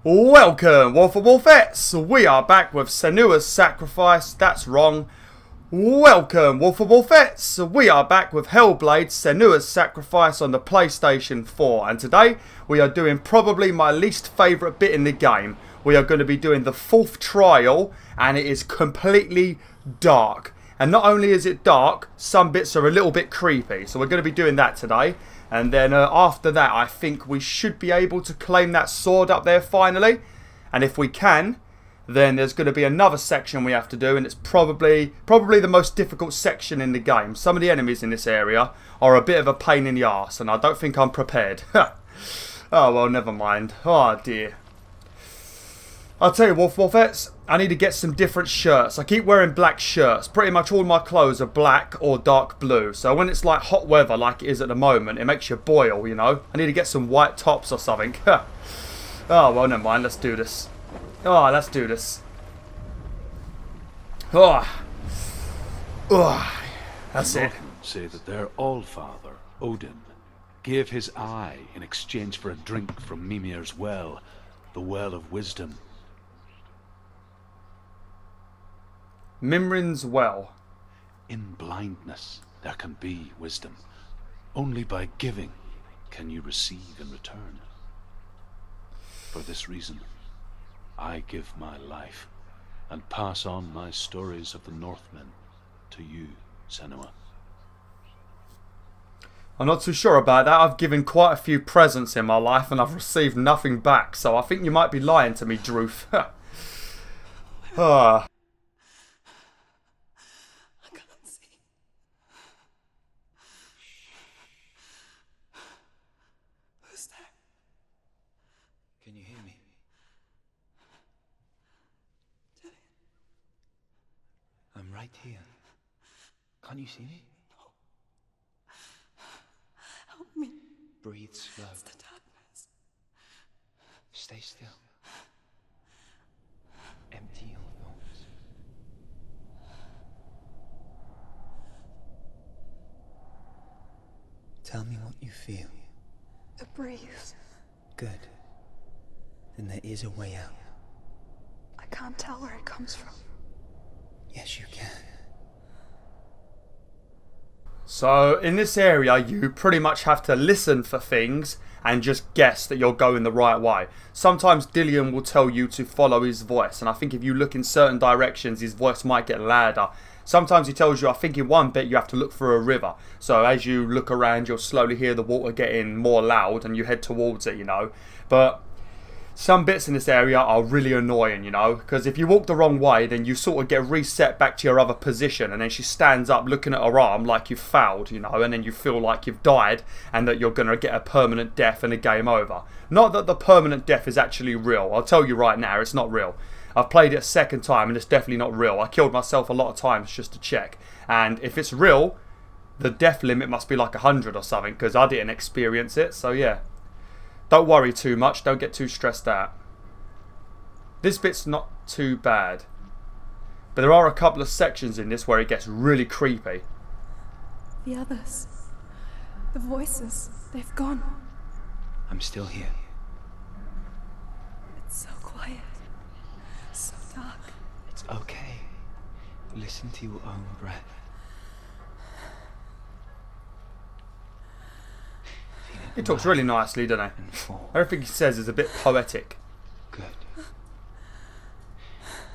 Welcome, WolfTheWolfettes! We are back with Senua's Sacrifice. That's wrong. Welcome, WolfTheWolfettes! We are back with Hellblade Senua's Sacrifice on the PlayStation 4. And today, we are doing probably my least favourite bit in the game. We are going to be doing the 4th trial, and it is completely dark. And not only is it dark, some bits are a little bit creepy. So we're going to be doing that today. And then after that, I think we should be able to claim that sword up there finally. And if we can, then there's going to be another section we have to do. And it's probably the most difficult section in the game. Some of the enemies in this area are a bit of a pain in the arse. And I don't think I'm prepared. Oh, well, never mind. Oh, dear. I'll tell you, Wolfettes, I need to get some different shirts. I keep wearing black shirts. Pretty much all my clothes are black or dark blue. So when it's like hot weather like it is at the moment, it makes you boil, you know. I need to get some white tops or something. Oh, well, never mind. Let's do this. Oh, let's do this. Oh. Oh. That's it. Say that their Allfather, Odin, gave his eye in exchange for a drink from Mimir's well, the Well of Wisdom. Mimrin's well. In blindness there can be wisdom. Only by giving can you receive in return. For this reason, I give my life and pass on my stories of the Northmen to you, Senua. I'm not too sure about that. I've given quite a few presents in my life and I've received nothing back. So I think you might be lying to me, Droof. Ah. Can you hear me? I'm right here. Can't you see me? No. Help me. Breathe slow. It's the darkness. Stay still. Empty your thoughts. Tell me what you feel. A breeze. Good. Then there is a way out. I can't tell where it comes from. Yes, you can. So in this area, you pretty much have to listen for things and just guess that you're going the right way. Sometimes Dillion will tell you to follow his voice, and I think if you look in certain directions, his voice might get louder. Sometimes he tells you, I think in one bit you have to look for a river. So as you look around, you'll slowly hear the water getting more loud and you head towards it, you know. But some bits in this area are really annoying, you know, because if you walk the wrong way, then you sort of get reset back to your other position, and then she stands up looking at her arm like you've fouled, you know, and then you feel like you've died and that you're going to get a permanent death and a game over. Not that the permanent death is actually real. I'll tell you right now, it's not real. I've played it a second time and it's definitely not real. I killed myself a lot of times just to check. And if it's real, the death limit must be like 100 or something, because I didn't experience it, so yeah. Don't worry too much, don't get too stressed out. This bit's not too bad. But there are a couple of sections in this where it gets really creepy. The others. The voices. They've gone. I'm still here. It's so quiet. So dark. It's okay. Listen to your own breath. He talks really nicely, doesn't he? Everything he says is a bit poetic. Good.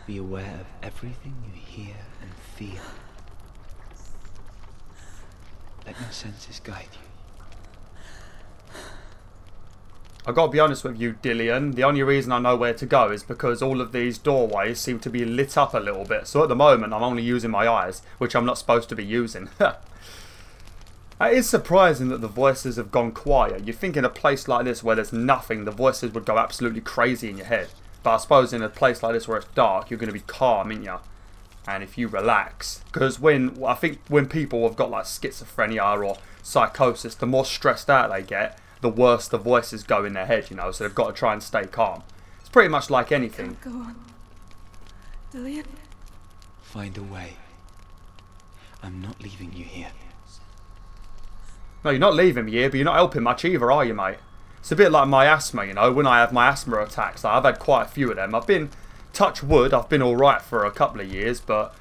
Be aware of everything you hear and feel. Let your senses guide you. I've got to be honest with you, Dillion. The only reason I know where to go is because all of these doorways seem to be lit up a little bit. So at the moment, I'm only using my eyes, which I'm not supposed to be using. It is surprising that the voices have gone quiet. You'd think in a place like this where there's nothing, the voices would go absolutely crazy in your head. But I suppose in a place like this where it's dark, you're going to be calm, ain't you? And if you relax. Because I think when people have got like schizophrenia or psychosis, the more stressed out they get, the worse the voices go in their head, you know. So they've got to try and stay calm. It's pretty much like anything. Can't go on. Dillion? Find a way. I'm not leaving you here. No, you're not leaving me here, but you're not helping much either, are you, mate? It's a bit like my asthma, you know, when I have my asthma attacks. Like, I've had quite a few of them. I've been, touch wood, I've been alright for a couple of years, but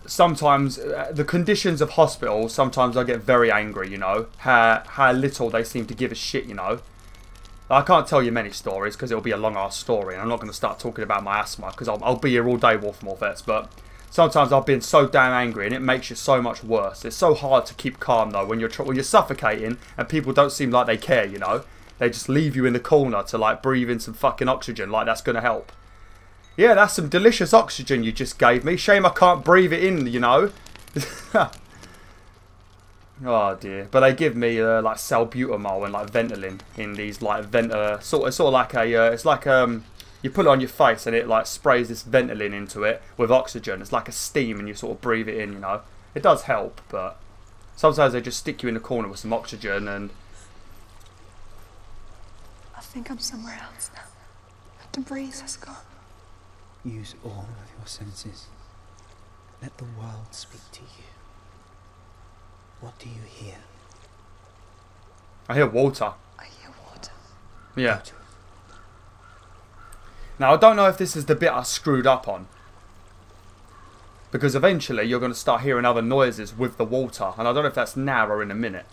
sometimes the conditions of hospital, sometimes I get very angry, you know, how little they seem to give a shit, you know. I can't tell you many stories because it'll be a long ass story, and I'm not going to start talking about my asthma because I'll be here all day, WolfTheWolf, but sometimes I've been so damn angry and it makes you so much worse. It's so hard to keep calm though when you're suffocating and people don't seem like they care, you know. They just leave you in the corner to like breathe in some fucking oxygen, like that's going to help. Yeah, that's some delicious oxygen you just gave me. Shame I can't breathe it in, you know. Oh dear. But they give me like salbutamol and like Ventolin in these like sort of like a it's like you put it on your face and it like sprays this Ventolin into it with oxygen. It's like a steam and you sort of breathe it in, you know. It does help, but sometimes they just stick you in the corner with some oxygen and... I think I'm somewhere else now. The breeze has gone. Use all of your senses. Let the world speak to you. What do you hear? I hear water. I hear water. Yeah. Now, I don't know if this is the bit I screwed up on. Because eventually you're going to start hearing other noises with the water. And I don't know if that's now or in a minute.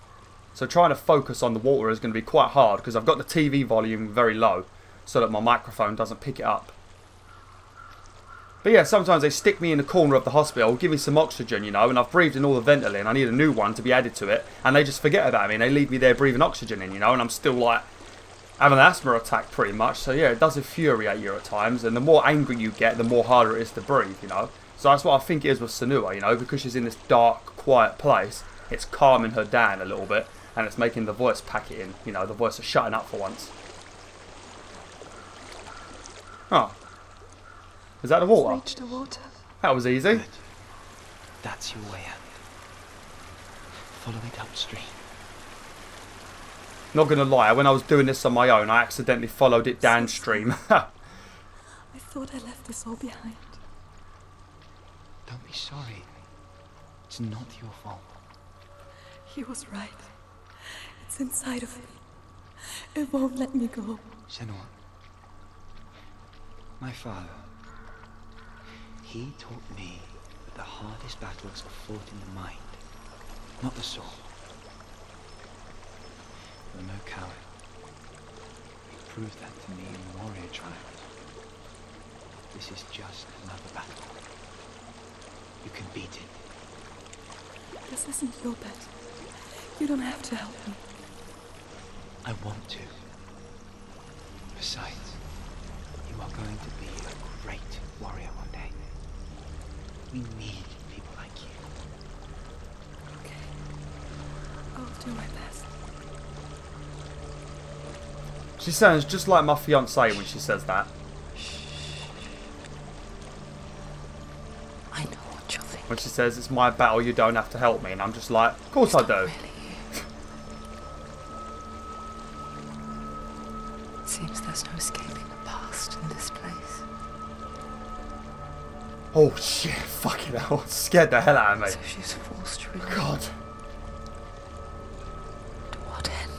So trying to focus on the water is going to be quite hard. Because I've got the TV volume very low. So that my microphone doesn't pick it up. But yeah, sometimes they stick me in the corner of the hospital, give me some oxygen, you know, and I've breathed in all the Ventolin. I need a new one to be added to it. And they just forget about me and they leave me there breathing oxygen in, you know, and I'm still like having an asthma attack pretty much. So yeah, it does infuriate you at times. And the more angry you get, the more harder it is to breathe, you know. So that's what I think it is with Senua, you know, because she's in this dark, quiet place. It's calming her down a little bit. And it's making the voice pack it in, you know, the voice is shutting up for once. Oh. Is that the water? Reach the water. That was easy. Good. That's your way out. Follow it upstream. Not gonna lie, when I was doing this on my own, I accidentally followed it downstream. I thought I left this all behind. Don't be sorry. It's not your fault. He was right. It's inside of me. It won't let me go. Senua. My father. He taught me that the hardest battles are fought in the mind, not the soul. You're no coward. You proved that to me in the warrior trials. This is just another battle. You can beat it. This isn't your bet. You don't have to help me. I want to. Besides, you are going to be a great warrior one day. We need people like you. Okay. I'll do my best. She sounds just like my fiancée when she says that. I know what you're thinking. When she says, it's my battle, you don't have to help me. And I'm just like, of course I do. Really? Seems there's no escaping the past in this place. Oh shit, fucking hell. It scared the hell out of me. So she's forced to rely. God. To what end?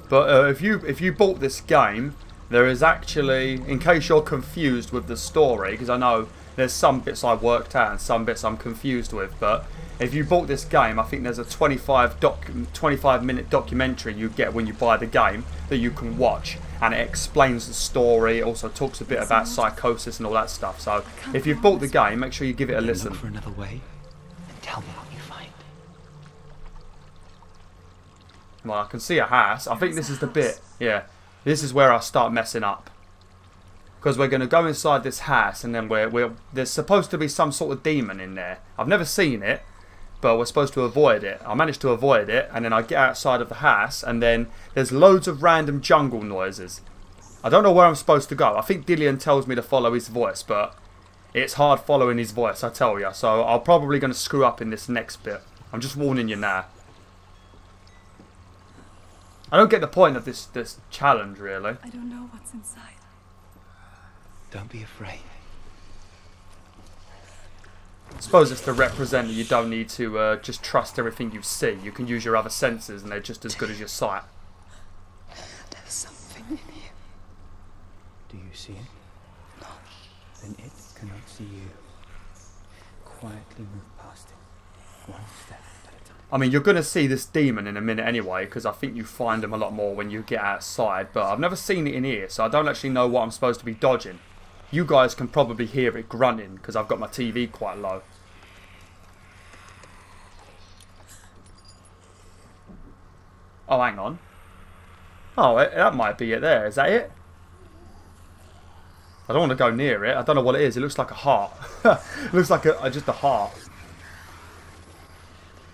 But if you bought this game, there is actually, in case you're confused with the story, because I know there's some bits I worked out and some bits I'm confused with, but if you bought this game, I think there's a 25-minute documentary you get when you buy the game that you can watch, and it explains the story. It also talks a bit about psychosis and all that stuff. So if you've bought the game, make sure you give it a listen. Look for another way and tell me what you find. Well, I can see a house. I think this is the bit. Yeah, this is where I start messing up. Because we're going to go inside this house, and then there's supposed to be some sort of demon in there. I've never seen it, but we're supposed to avoid it. I managed to avoid it, and then I get outside of the house, and then there's loads of random jungle noises. I don't know where I'm supposed to go. I think Dillian tells me to follow his voice, but it's hard following his voice, I tell you. So I'm probably going to screw up in this next bit. I'm just warning you now. I don't get the point of this challenge, really. I don't know what's inside. Don't be afraid. I suppose it's to represent that you don't need to just trust everything you see. You can use your other senses and they're just as good as your sight. There's something in here. Do you see it? No. Then it cannot see you. Quietly move past it, one step at a time. I mean, you're going to see this demon in a minute anyway, because I think you find them a lot more when you get outside, but I've never seen it in here, so I don't actually know what I'm supposed to be dodging. You guys can probably hear it grunting, because I've got my TV quite low. Oh, hang on. Oh, that might be it there. Is that it? I don't want to go near it. I don't know what it is. It looks like a heart. It looks like just a heart.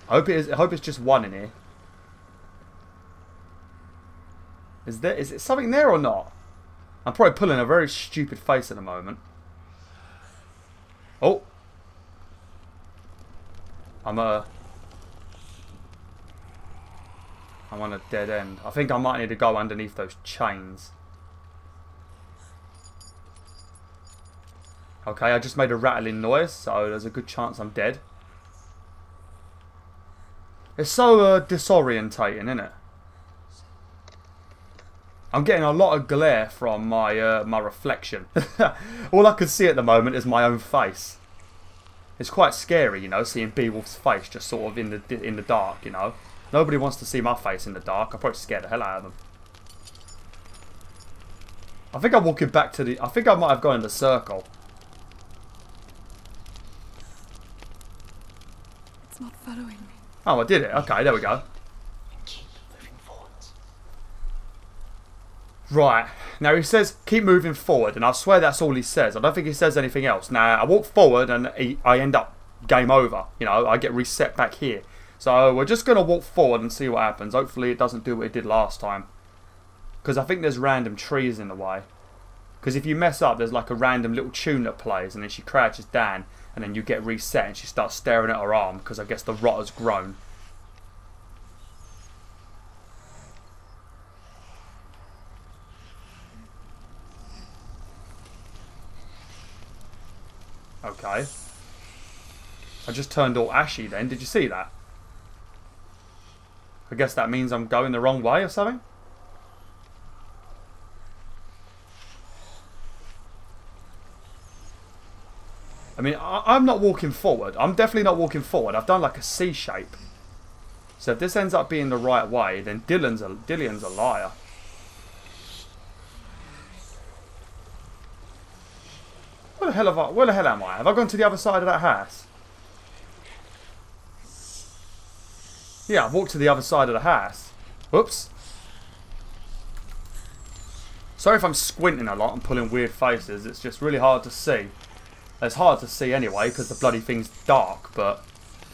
I hope it is. I hope it's just one in here. Is it something there or not? I'm probably pulling a very stupid face at the moment. Oh, I'm on a dead end. I think I might need to go underneath those chains. Okay, I just made a rattling noise, so there's a good chance I'm dead. It's so disorientating, isn't it? I'm getting a lot of glare from my my reflection. All I can see at the moment is my own face. It's quite scary, you know, seeing BwolfTheWolf's face just sort of in the dark, you know. Nobody wants to see my face in the dark. I'll probably scare the hell out of them. I think I'm walking back to the... I think I might have gone in the circle. It's not following me. Oh, I did it. Okay, there we go. Keep moving forwards. Right. Now he says, keep moving forward. And I swear that's all he says. I don't think he says anything else. Now, I walk forward and I end up game over. You know, I get reset back here. So we're just going to walk forward and see what happens. Hopefully it doesn't do what it did last time. Because I think there's random trees in the way. Because if you mess up, there's like a random little tune that plays. And then she crouches down. And then you get reset and she starts staring at her arm. Because I guess the rot has grown. Okay. I just turned all ashy then. Did you see that? I guess that means I'm going the wrong way or something? I mean, I'm not walking forward. I'm definitely not walking forward. I've done like a C shape. So if this ends up being the right way, then Dylan's a liar. Where the hell am I? Have I gone to the other side of that house? Yeah, I've walked to the other side of the house. Whoops. Sorry if I'm squinting a lot and pulling weird faces. It's just really hard to see. It's hard to see anyway because the bloody thing's dark. But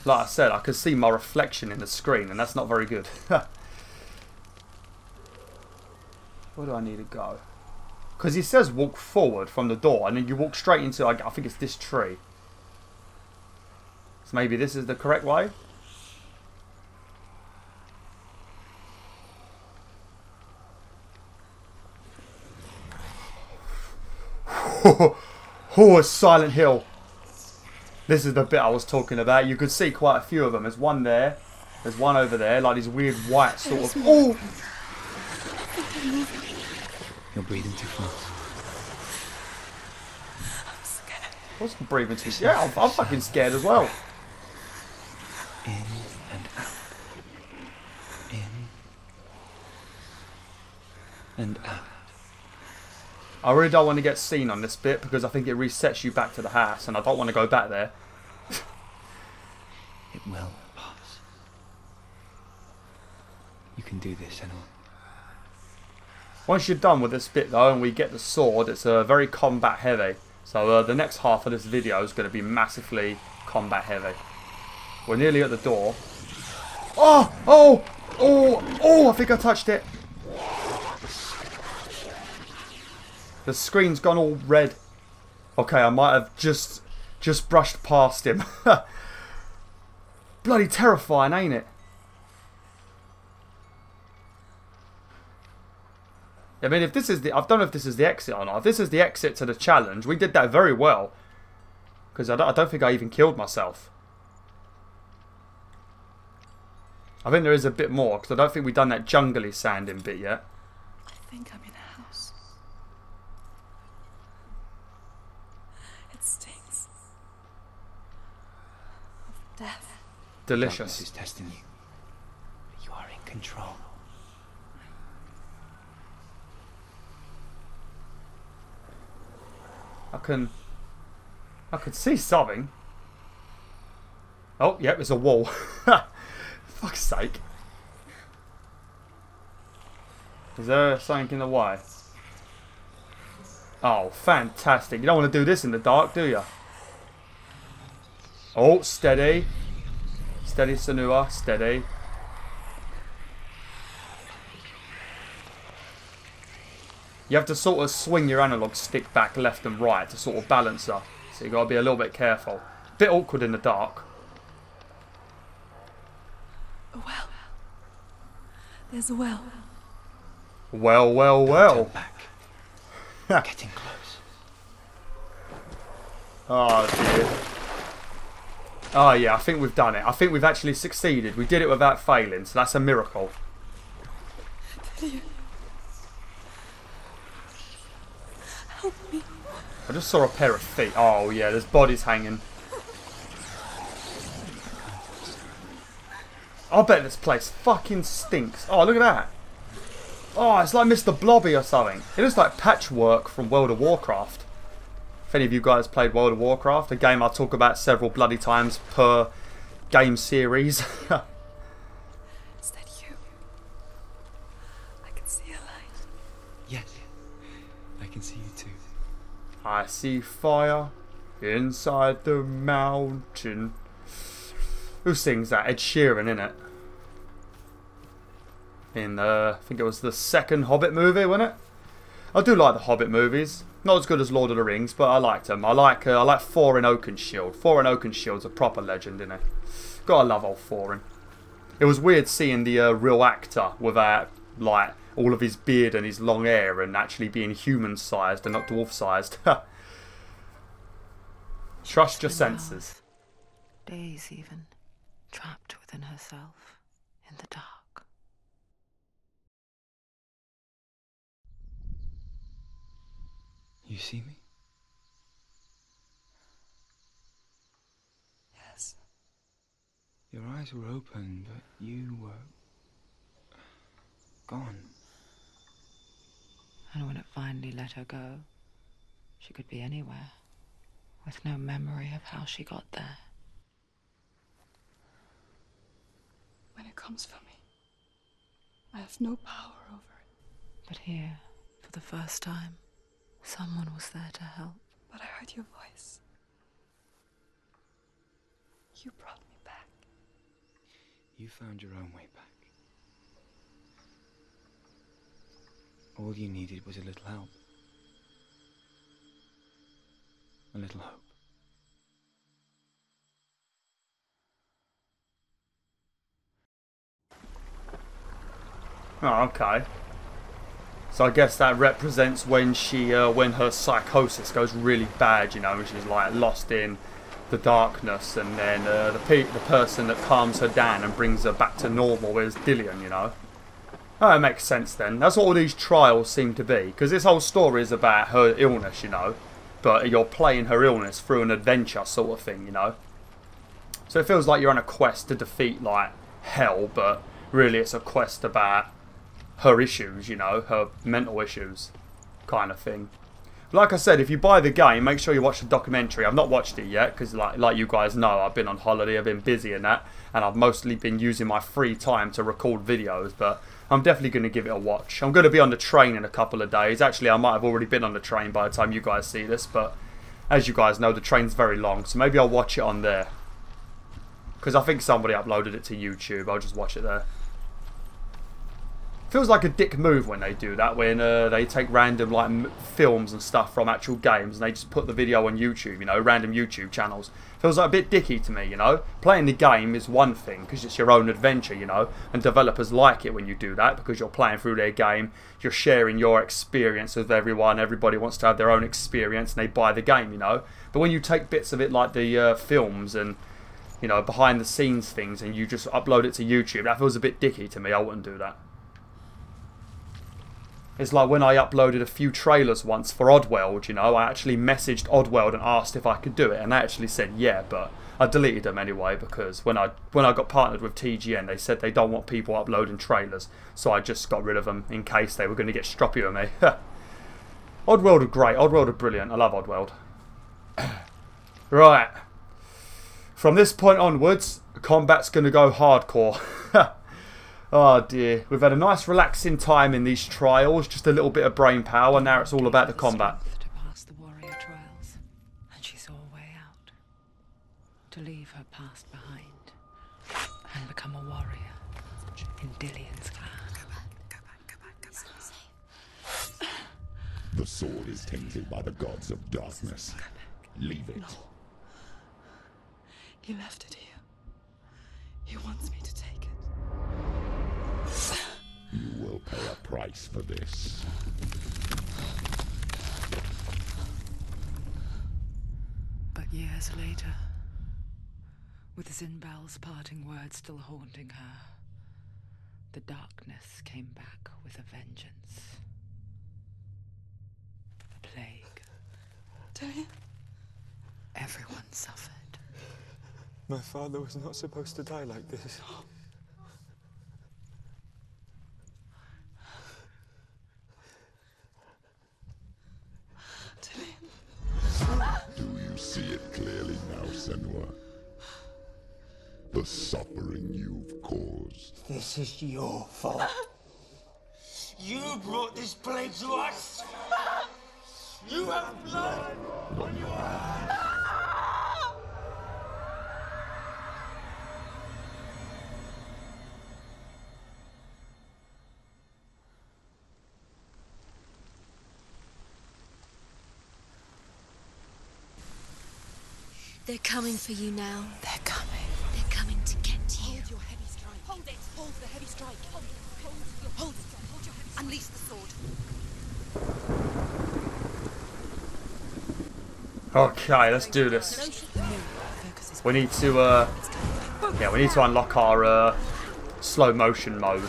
like I said, I can see my reflection in the screen and that's not very good. Where do I need to go? Because he says walk forward from the door and then you walk straight into, I think it's this tree. So maybe this is the correct way? Oh, it's Silent Hill. This is the bit I was talking about. You could see quite a few of them. There's one there. There's one over there. Like these weird white sort of... Oh! You're breathing too fast. I'm scared. I wasn't breathing too... Yeah, I'm fucking scared as well. In and out. In and out. I really don't want to get seen on this bit because I think it resets you back to the house and I don't want to go back there. It will pass. You can do this, Senua. Once you're done with this bit though and we get the sword, it's very combat heavy. So the next half of this video is going to be massively combat heavy. We're nearly at the door. Oh! Oh! Oh! Oh! I think I touched it. The screen's gone all red. Okay, I might have just brushed past him. Bloody terrifying, ain't it? I mean, if this is the... I don't know if this is the exit or not. If this is the exit to the challenge, we did that very well. Because I don't think I even killed myself. I think there is a bit more, because I don't think we've done that jungly sanding bit yet. I think I'm in a house. It stinks of death. Delicious. Darkness is testing you. But you are in control. I could see something. Oh, yep, there's a wall. Fuck's sake. Is there something in the way? Oh, fantastic. You don't want to do this in the dark, do you? Oh, steady. Steady, Senua. Steady. You have to sort of swing your analog stick back left and right to sort of balance her. So you've got to be a little bit careful. Bit awkward in the dark. A well. There's a well. Well, well, well. Turn back. Getting close. Oh, dear. Oh, yeah, I think we've done it. I think we've actually succeeded. We did it without failing, so that's a miracle. Help me. I just saw a pair of feet. Oh, yeah, there's bodies hanging. I bet this place fucking stinks. Oh, look at that. Oh, it's like Mr. Blobby or something. It looks like patchwork from World of Warcraft. If any of you guys played World of Warcraft, a game I talk about several bloody times per game series. Is that you? I can see a light. Yes. I can see you too. I see fire inside the mountain. Who sings that? Ed Sheeran, innit? In I think it was the second Hobbit movie, wasn't it? I do like the Hobbit movies. Not as good as Lord of the Rings, but I liked them. I like Thorin Oakenshield. Thorin Oakenshield's a proper legend, isn't it? Gotta love old Thorin. It was weird seeing the real actor without like all of his beard and his long hair and actually being human-sized and not dwarf-sized. Trust your senses. Days even, trapped within herself, in the dark. You see me? Yes. Your eyes were open, but you were gone. And when it finally let her go, she could be anywhere, with no memory of how she got there. When it comes for me, I have no power over it. But here, for the first time, someone was there to help. But I heard your voice. You brought me back. You found your own way back. All you needed was a little help. A little hope. Oh, okay. So I guess that represents when when her psychosis goes really bad, you know, and she's like lost in the darkness, and then the person that calms her down and brings her back to normal is Dillion, you know. Oh, it makes sense then. That's what all these trials seem to be, because this whole story is about her illness, you know, but you're playing her illness through an adventure sort of thing, you know. So it feels like you're on a quest to defeat like hell, but really it's a quest about her issues, you know, her mental issues kind of thing. Like I said, if you buy the game, make sure you watch the documentary. I've not watched it yet because like you guys know, I've been on holiday, I've been busy and that, and I've mostly been using my free time to record videos, but I'm definitely going to give it a watch. I'm going to be on the train in a couple of days. Actually, I might have already been on the train by the time you guys see this, but as you guys know, the train's very long, so maybe I'll watch it on there. Because I think somebody uploaded it to YouTube. I'll just watch it there. Feels like a dick move when they do that, when they take random like films and stuff from actual games and they just put the video on YouTube, you know, random YouTube channels. Feels like a bit dicky to me, you know. Playing the game is one thing because it's your own adventure, you know, and developers like it when you do that because you're playing through their game, you're sharing your experience with everyone, everybody wants to have their own experience and they buy the game, you know. But when you take bits of it like the films and, you know, behind the scenes things and you just upload it to YouTube, that feels a bit dicky to me. I wouldn't do that. It's like when I uploaded a few trailers once for Oddworld, you know, I actually messaged Oddworld and asked if I could do it, and they actually said yeah, but I deleted them anyway because when I got partnered with TGN, they said they don't want people uploading trailers, so I just got rid of them in case they were going to get stroppy with me. Oddworld are great, Oddworld are brilliant, I love Oddworld. Right, from this point onwards, combat's going to go hardcore. Oh dear, we've had a nice relaxing time in these trials, just a little bit of brain power, now it's all about the combat. To pass the warrior trials, and she saw a way out. To leave her past behind and become a warrior in Dillion's clan. Go back. It's not safe. The sword is tainted by the gods of darkness. Leave it. No. He left it here. He wants me to take it. You will pay a price for this. But years later, with Zinbal's parting words still haunting her, the darkness came back with a vengeance. The plague. Dillion? Everyone suffered. My father was not supposed to die like this. Do you see it clearly now, Senua? The suffering you've caused. This is your fault. You brought this plague to us. You have blood on your hands. They're coming for you now. They're coming. They're coming to get you. Hold your heavy strike. Hold it. Hold the heavy strike. Hold it. Hold it. Hold your heavy strike. Unleash the sword. Okay, let's do this. We need to we need to unlock our slow motion mode,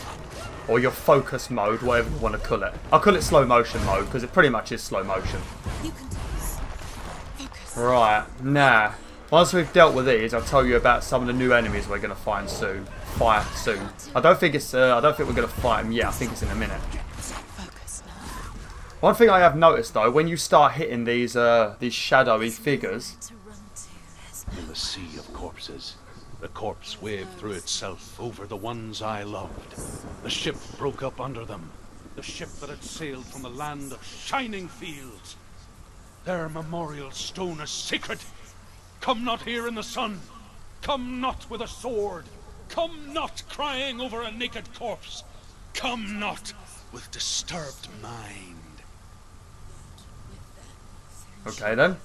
or your focus mode, whatever you want to call it. I'll call it slow motion mode because it pretty much is slow motion. You can do this. Focus. Right, now, once we've dealt with these, I'll tell you about some of the new enemies we're going to fight soon. I don't think we're going to fight them yet. I think it's in a minute. Focus now. One thing I have noticed though, when you start hitting these shadowy figures, In the sea of corpses, the corpse waved through itself over the ones I loved. The ship broke up under them. The ship that had sailed from the land of shining fields. Their memorial stone is sacred. Come not here in the sun. Come not with a sword. Come not crying over a naked corpse. Come not with disturbed mind. okay then.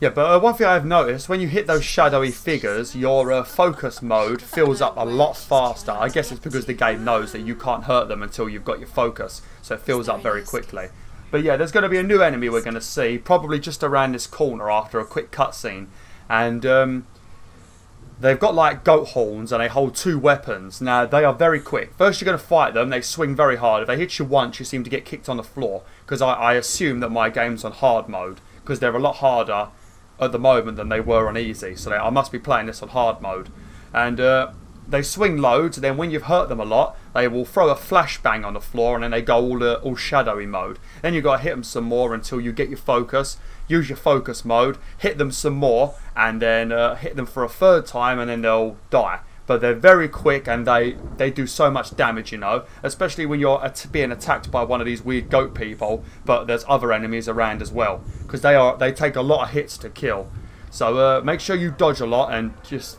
Yeah, but one thing I've noticed, when you hit those shadowy figures, your focus mode fills up a lot faster. I guess it's because the game knows that you can't hurt them until you've got your focus, so it fills up very quickly. But yeah, there's going to be a new enemy we're going to see, probably just around this corner after a quick cutscene. And they've got like goat horns and they hold 2 weapons. Now, they are very quick. First you're going to fight them, they swing very hard. If they hit you once, you seem to get kicked on the floor. Because I assume that my game's on hard mode, because they're a lot harder at the moment than they were on easy. So I must be playing this on hard mode. And they swing loads, and then when you've hurt them a lot, they will throw a flashbang on the floor, and then they go all shadowy mode. Then you've got to hit them some more until you get your focus. Use your focus mode, hit them some more, and then hit them for a 3rd time, and then they'll die. But they're very quick, and they do so much damage, you know. Especially when you're being attacked by one of these weird goat people, but there's other enemies around as well. Because they take a lot of hits to kill. So make sure you dodge a lot, and just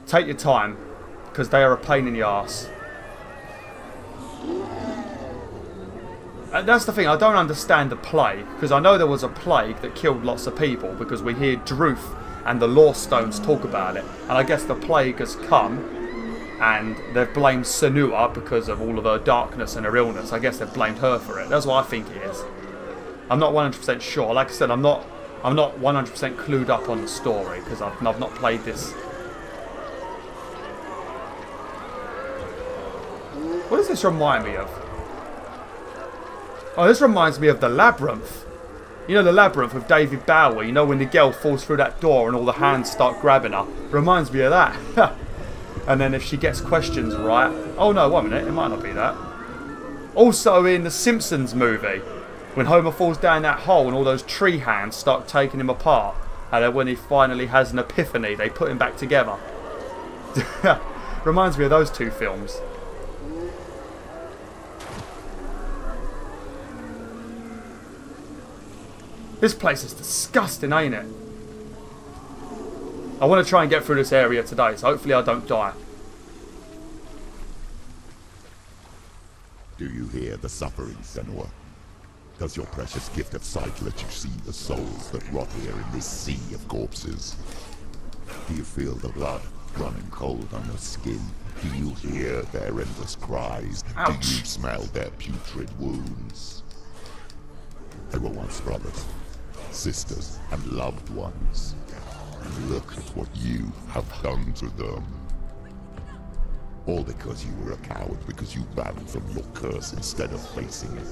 take your time. because they are a pain in the arse. And that's the thing, I don't understand the plague, because I know there was a plague that killed lots of people, because we hear Druth and the Law Stones talk about it, and I guess the plague has come, and they've blamed Senua because of all of her darkness and her illness. I guess they've blamed her for it. That's what I think it is. I'm not 100% sure. Like I said, I'm not 100% clued up on the story, because I've not played this. What does this remind me of? Oh, this reminds me of the Labyrinth. You know the Labyrinth with David Bowie? You know when the girl falls through that door and all the hands start grabbing her? Reminds me of that. And then if she gets questions right... Oh no, 1 minute, it might not be that. Also in the Simpsons movie, when Homer falls down that hole and all those tree hands start taking him apart, and then when he finally has an epiphany, they put him back together. Reminds me of those two films. This place is disgusting, ain't it? I want to try and get through this area today, so hopefully I don't die. Do you hear the suffering, Senua? Does your precious gift of sight let you see the souls that rot here in this sea of corpses? Do you feel the blood running cold on your skin? Do you hear their endless cries? Ouch. Do you smell their putrid wounds? They were once brothers, sisters, and loved ones. And look at what you have done to them. All because you were a coward, because you ran from your curse instead of facing it.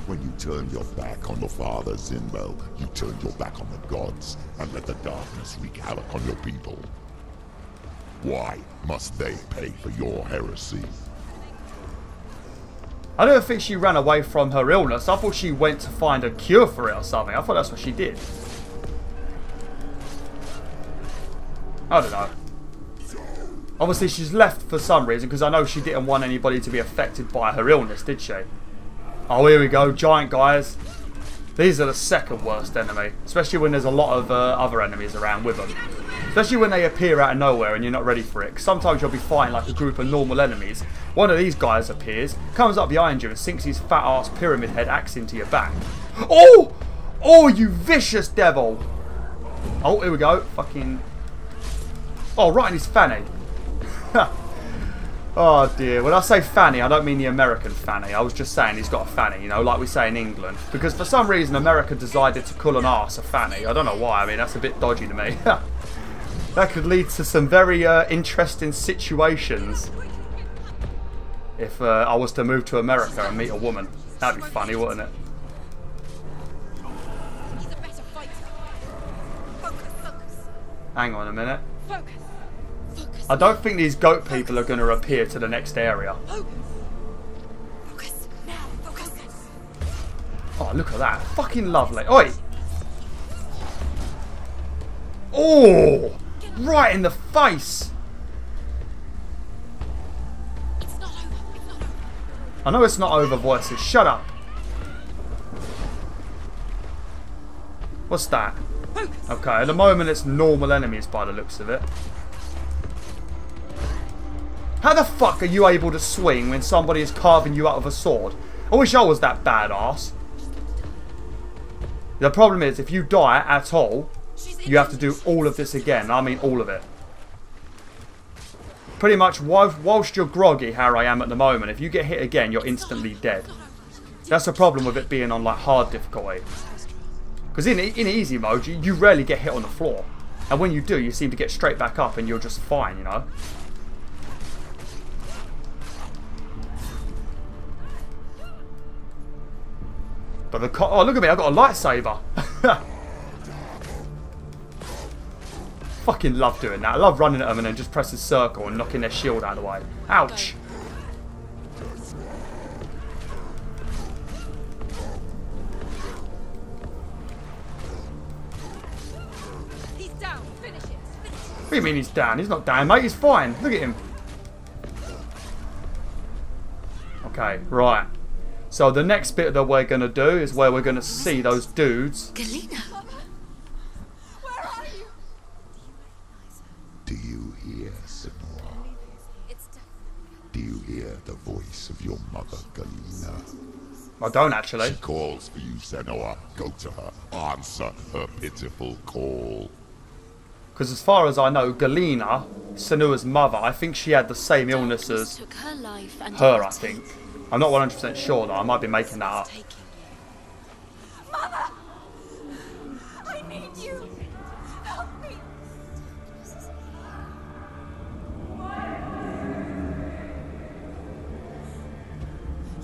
When you turned your back on your father, Zinbel, you turned your back on the gods, and let the darkness wreak havoc on your people. Why must they pay for your heresy? I don't think she ran away from her illness. I thought she went to find a cure for it or something. I thought that's what she did. I don't know. Obviously she's left for some reason, because I know she didn't want anybody to be affected by her illness, did she? Oh, here we go. Giant guys. These are the second worst enemy. Especially when there's a lot of other enemies around with them. Especially when they appear out of nowhere and you're not ready for it. 'Cause sometimes you'll be fighting like a group of normal enemies. One of these guys appears, comes up behind you and sinks his fat ass pyramid head axe into your back. Oh! Oh, you vicious devil! Oh, here we go. Fucking... Oh, right in his fanny. Oh dear. When I say fanny, I don't mean the American fanny. I was just saying he's got a fanny, you know, like we say in England. Because for some reason America decided to call an arse a fanny. I don't know why. I mean, that's a bit dodgy to me. That could lead to some very interesting situations if I was to move to America and meet a woman. That'd be funny, wouldn't it? He's a better fighter. Focus, focus. Hang on a minute. Focus. Focus. I don't think these goat people are going to appear to the next area. Focus. Now. Focus. Oh, look at that. Fucking lovely. Oi! Oh! Right in the face! It's not over. It's not over. I know it's not over, voices. Shut up. What's that? Okay, at the moment it's normal enemies by the looks of it. How the fuck are you able to swing when somebody is carving you out with a sword? I wish I was that badass. The problem is, if you die at all, you have to do all of this again. I mean all of it. Pretty much whilst you're groggy, how I am at the moment, if you get hit again, you're instantly dead. That's the problem with it being on like hard difficulty. Because in easy mode, you rarely get hit on the floor. And when you do, you seem to get straight back up and you're just fine, you know. But the oh, look at me, I've got a lightsaber. Fucking love doing that. I love running at them and then just pressing circle and knocking their shield out of the way. Ouch. He's down. Finish it. Finish it. What do you mean he's down? He's not down, mate. He's fine. Look at him. Okay, right. So the next bit that we're going to do is where we're going to see those dudes. Galena. Where are you? Do you hear, Senua? Do you hear the voice of your mother, Galena? I don't actually. She calls for you, Senua. Go to her. Answer her pitiful call. Because as far as I know, Galena, Senua's mother, I think she had the same illness as her, I think. I'm not 100% sure though, I might be making that up. Mother! I need you! Help me!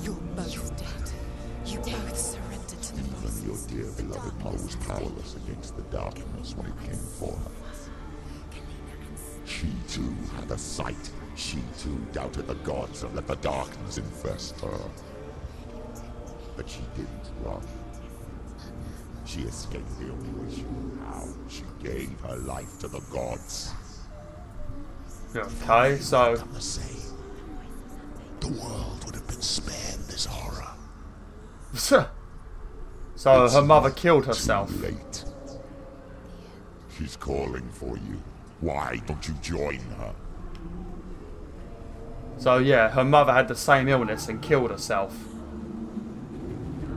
You're both dead. You both surrendered to the Even your dear beloved mother was powerless against the darkness when it came for her. She too had a sight. She too doubted the gods and let the darkness infest her. But she didn't run. She escaped the only way she knew how. She gave her life to the gods. Okay, so... The world would have been spared this horror. So her mother killed herself. Too late. She's calling for you. Why don't you join her? So yeah, her mother had the same illness and killed herself.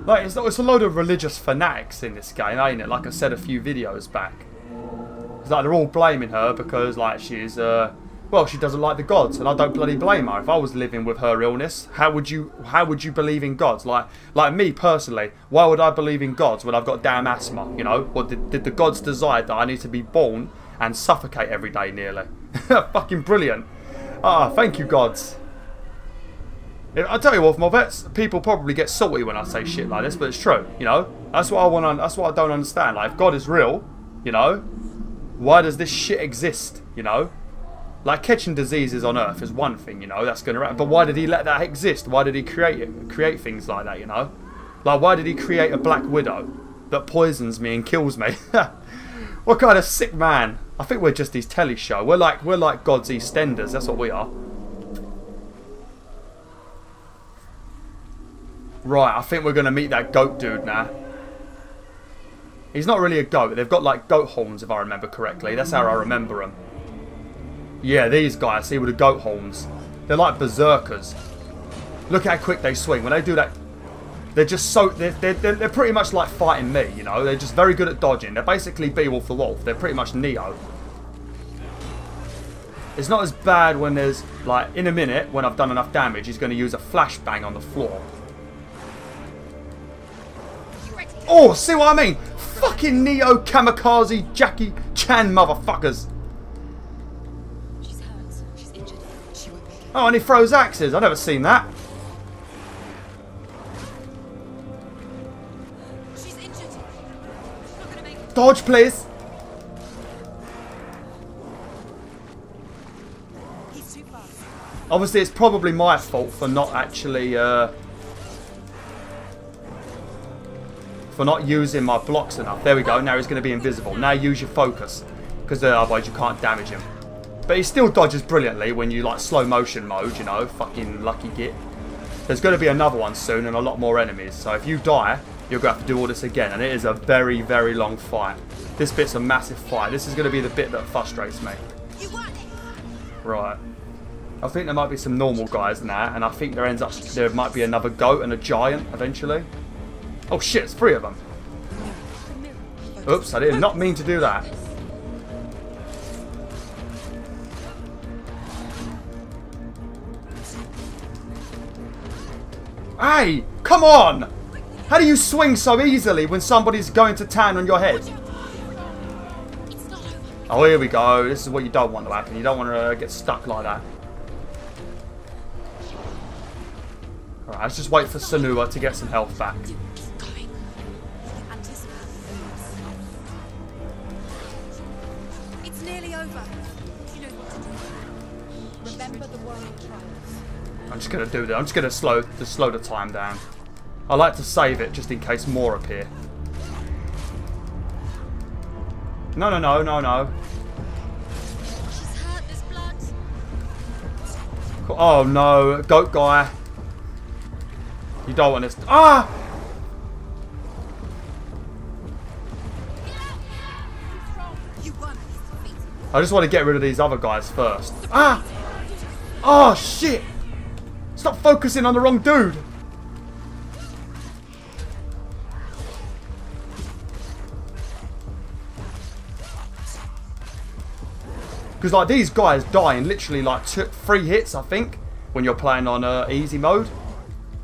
Like, it's a load of religious fanatics in this game, ain't it? Like I said a few videos back. It's like they're all blaming her because, like, she's, well, she doesn't like the gods, and I don't bloody blame her. If I was living with her illness, how would you believe in gods? Like me personally, why would I believe in gods when I've got damn asthma? You know, or did the gods decide that I need to be born and suffocate every day nearly? Fucking brilliant. Ah, thank you, gods. I tell you what, my vets, people probably get salty when I say shit like this, but it's true, you know. That's what I want. That's what I don't understand. Like, if God is real, you know, why does this shit exist? You know, like catching diseases on Earth is one thing, you know, that's gonna happen. But why did He let that exist? Why did He create things like that? You know, like why did He create a black widow that poisons me and kills me? What kind of sick man? I think we're just His telly show. We're like God's EastEnders. That's what we are. Right, I think we're going to meet that goat dude now. He's not really a goat. They've got like goat horns, if I remember correctly. That's how I remember them. Yeah, these guys, see, with the goat horns. They're like berserkers. Look how quick they swing. When they do that, they're just so... They're pretty much like fighting me, you know. They're just very good at dodging. They're basically BwolfTheWolf. They're pretty much Neo. It's not as bad when there's, like, in a minute, when I've done enough damage, he's going to use a flashbang on the floor. Oh, see what I mean? Fucking Neo kamikaze Jackie Chan motherfuckers. She's hurt. She's injured. She won't make it. Oh, and he throws axes. I've never seen that. She's injured. She's not gonna make it. Dodge, please. He's too fast. Obviously, it's probably my fault for not actually, for not using my blocks enough. There we go. Now he's going to be invisible. Now use your focus, because otherwise you can't damage him. But he still dodges brilliantly when you like slow motion mode, you know. Fucking lucky git. There's going to be another one soon and a lot more enemies. So if you die, you're going to have to do all this again. And it is a very, very long fight. This bit's a massive fight. This is going to be the bit that frustrates me. Right. I think there might be some normal guys now. And I think there might be another goat and a giant eventually. Oh shit, it's 3 of them. Oops, I did not mean to do that. Hey, come on! How do you swing so easily when somebody's going to town on your head? Oh, here we go. This is what you don't want to happen. You don't want to get stuck like that. Alright, let's just wait for Senua to get some health back. It's nearly over. You know what to do. Remember the world trials. I'm just going to do that. I'm just going to slow the time down. I like to save it just in case more appear. No, no, no, no, no. She's hurt. There's blood. Oh no, goat guy. You don't want this. Ah! I just want to get rid of these other guys first. Ah! Oh shit! Stop focusing on the wrong dude. Because like these guys die in literally like 3 hits, I think, when you're playing on easy mode.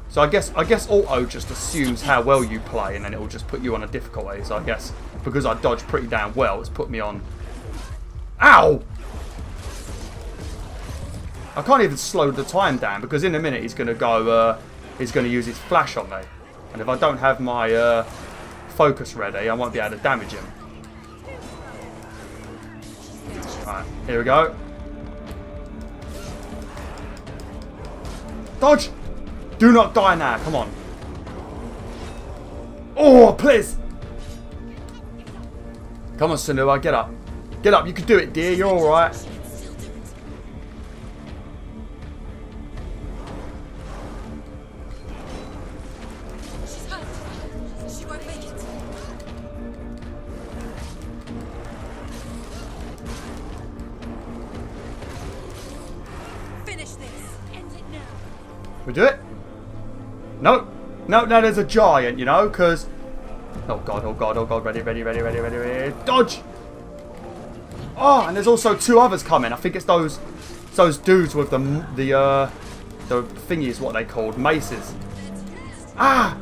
So I guess auto just assumes how well you play, and then it will just put you on a difficulty. So I guess because I dodged pretty damn well, it's put me on. Ow! I can't even slow the time down because in a minute he's gonna go. He's gonna use his flash on me, and if I don't have my focus ready, I won't be able to damage him. Alright, here we go. Dodge! Do not die now, come on. Oh, please! Come on, Senua, get up. Get up, you can do it, dear, you're alright. We do it? No. No, there's a giant, you know, because... Oh god, oh god, oh god, ready, ready, ready, ready, ready, ready. Dodge! Oh, and there's also 2 others coming. I think it's those dudes with the thingies, what they called, maces. Ah!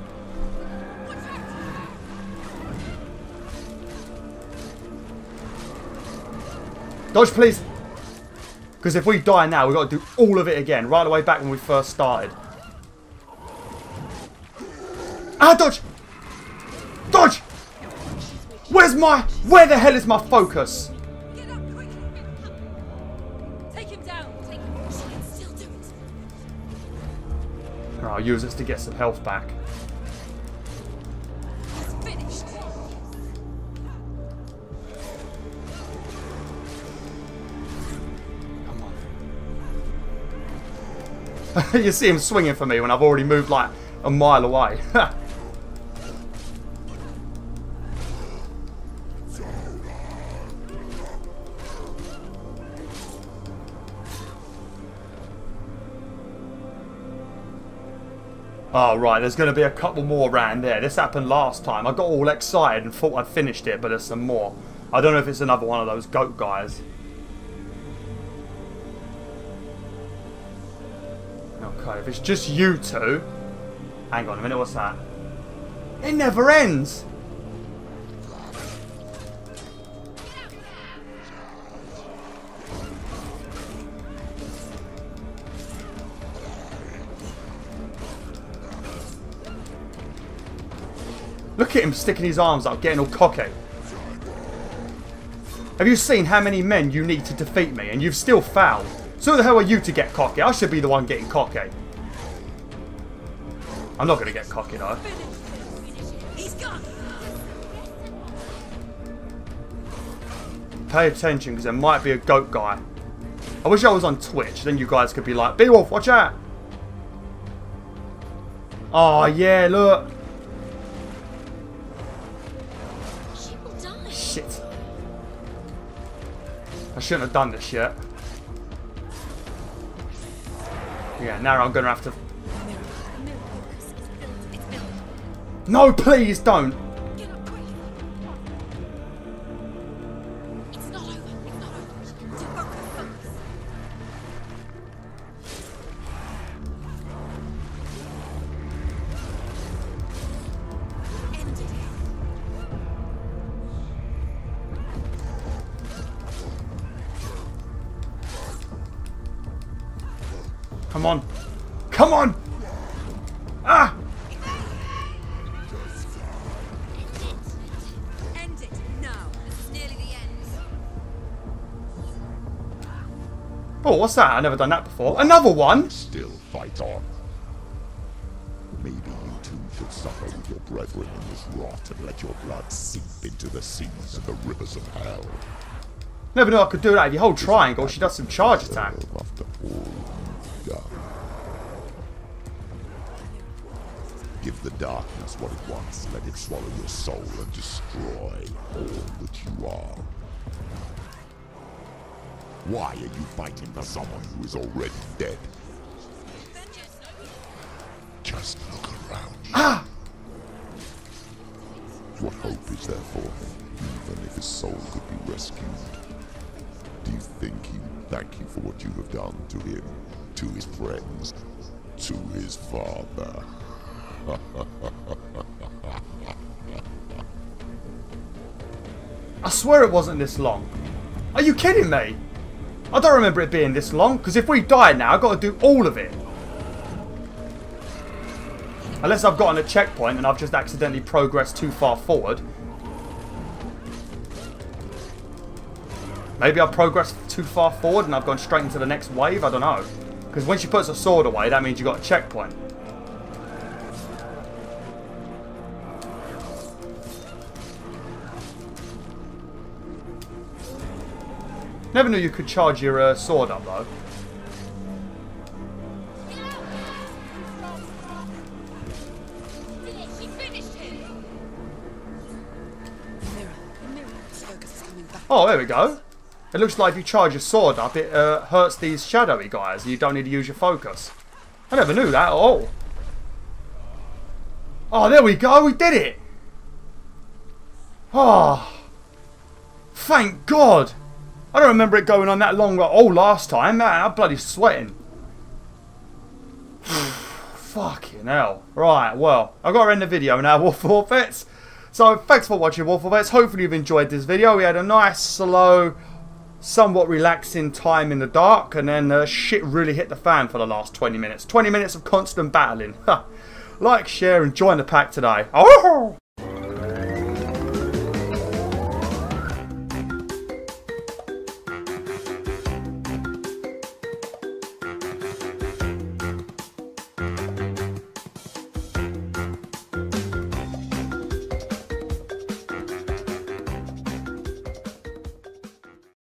Dodge, please! Because if we die now, we've got to do all of it again, right the way back when we first started. Ah, dodge! Dodge! Where the hell is my focus? Get up quick. Take him down. Take him. She can still do it. Alright, I'll use this to get some health back. He's finished. You see him swinging for me when I've already moved like a mile away. Oh, right, there's going to be a couple more around there. This happened last time. I got all excited and thought I'd finished it, but there's some more. I don't know if it's another one of those goat guys. Okay, if it's just you two... Hang on a minute, what's that? It never ends! Look at him sticking his arms up, getting all cocky. Have you seen how many men you need to defeat me, and you've still failed? So who the hell are you to get cocky? I should be the one getting cocky. I'm not going to get cocky though. Pay attention because there might be a goat guy. I wish I was on Twitch, then you guys could be like, BwolfTheWolf, watch out! Oh yeah, look! Shit. I shouldn't have done this yet. Yeah, now I'm going to have to... No, please don't! It's not over. It's not over. Do focus. End it. Come on. Come on! Ah! End it now. This is nearly the end. Oh, what's that? I've never done that before. Another one? Still fight on. Maybe you too should suffer with your brethren in this rot and let your blood seep into the seas and the rivers of hell. Never knew I could do that. If you hold triangle, she does some charge attack. After all done. Give the darkness what it wants. Let it swallow your soul and destroy all that you are. Why are you fighting for someone who is already dead? Just look around you. Ah! What hope is there for him, even if his soul could be rescued? Do you think he would thank you for what you have done to him, to his friends, to his father? I swear it wasn't this long. Are you kidding me? I don't remember it being this long, because if we die now, I've got to do all of it. Unless I've gotten a checkpoint and I've just accidentally progressed too far forward. Maybe I've progressed too far forward and I've gone straight into the next wave, I don't know. Because when she puts a sword away, that means you got a checkpoint. Never knew you could charge your sword up though. Oh, there we go. It looks like if you charge your sword up, it hurts these shadowy guys. You don't need to use your focus. I never knew that at all. Oh, there we go. We did it. Oh, thank God. I don't remember it going on that long. Oh, last time. Man, I'm bloody sweating. Fucking hell. Right, well, I've got to end the video now, Wolf Vets. So, thanks for watching, Wolf Vets. Hopefully you've enjoyed this video. We had a nice, slow, somewhat relaxing time in the dark. And then shit really hit the fan for the last 20 minutes. 20 minutes of constant battling. Like, share, and join the pack today. Oh!